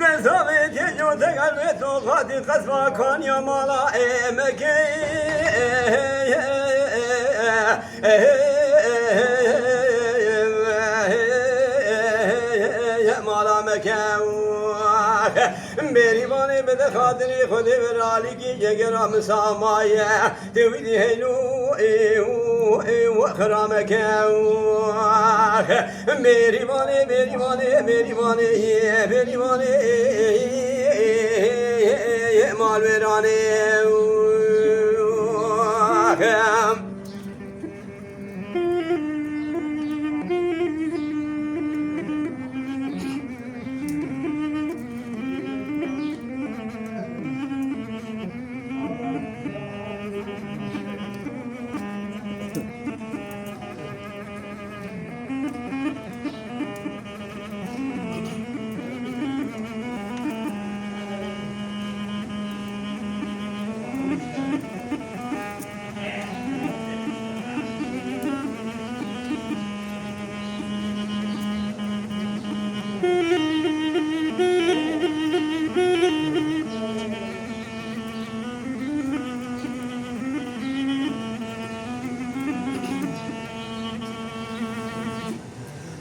نزاوی تیجو تگل تو خاطی قصبا کن یا مالا امگی مالا مکو میری بانی بده خاطری خودی برالی کی جگرام سامایه تویدی هلو ایو خرامکو میری بانی میری بانی میری بانی میری بانی مال ورانی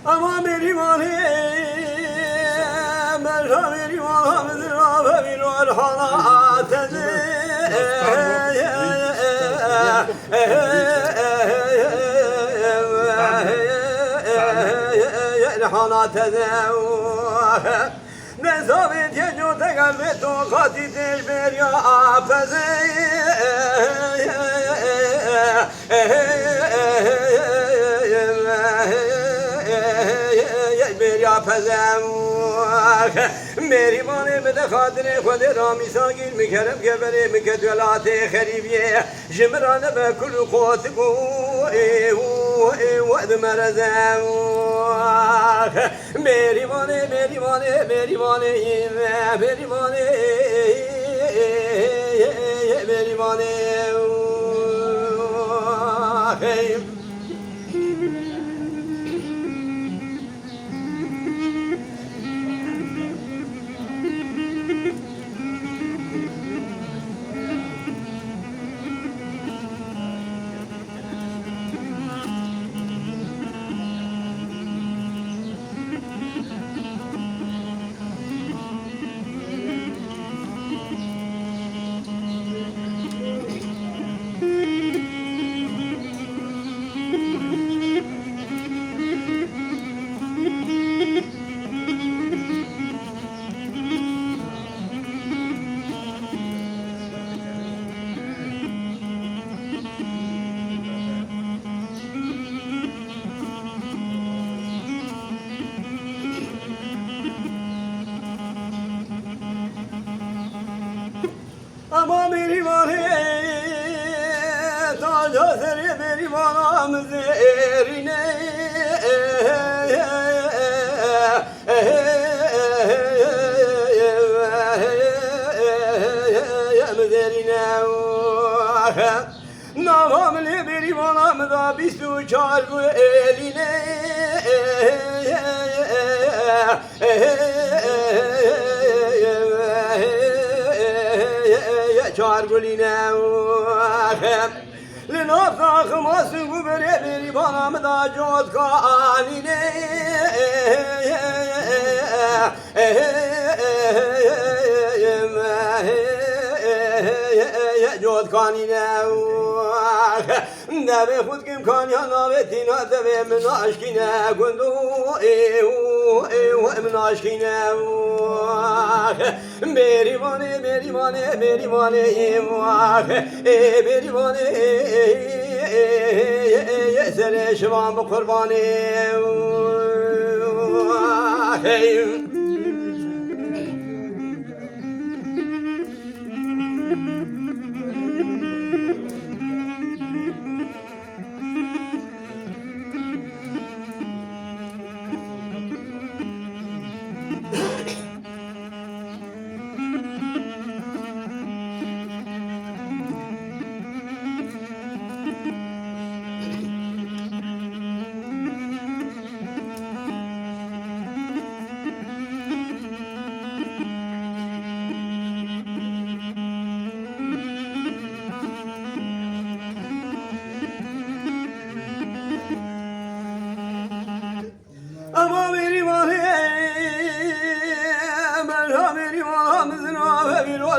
Ama मेरी माने मेरा मेरी माँ मेरा मेरी और हालात हालात نزاوی تیجو تگل تو خاطی تیج بری آفزه میری مانه بده خاطر خود رامی ساگیر میکرم که بره میکد ولات خریبیه جمرانه به کل خود کو ود مرزم میری مانه میری مانه میری مانه میری مانه میری مانه Ama मेरी माने ताजा सरे मेरी माना मज़ेरीने मज़ेरीने नामले मेरी माना मज़ा बिस्तु चार को एलीने Çargulina Linafza khmasu gubere beri bana mda jod kanine jod kanine Deve khud kim kan ya navetina deve min aşkine gundu min aşkine Meri mane meri mane meri mane meri mane sere şivan bu kurbanı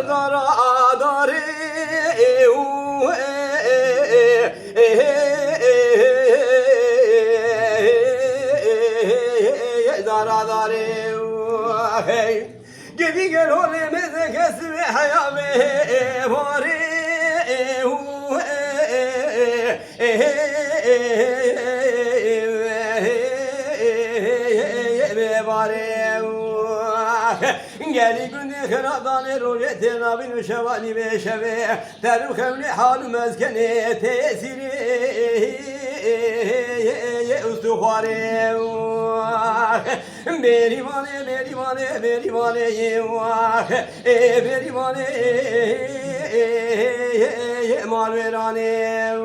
dara dare dara dare gibi gel olmeze kesme hayame vare Geli günü kıradan erolete nabin şevani ve şeve Terim kevli halu mezkeni tesiri Ustuhare Berivane berivane berivane Berivane malverane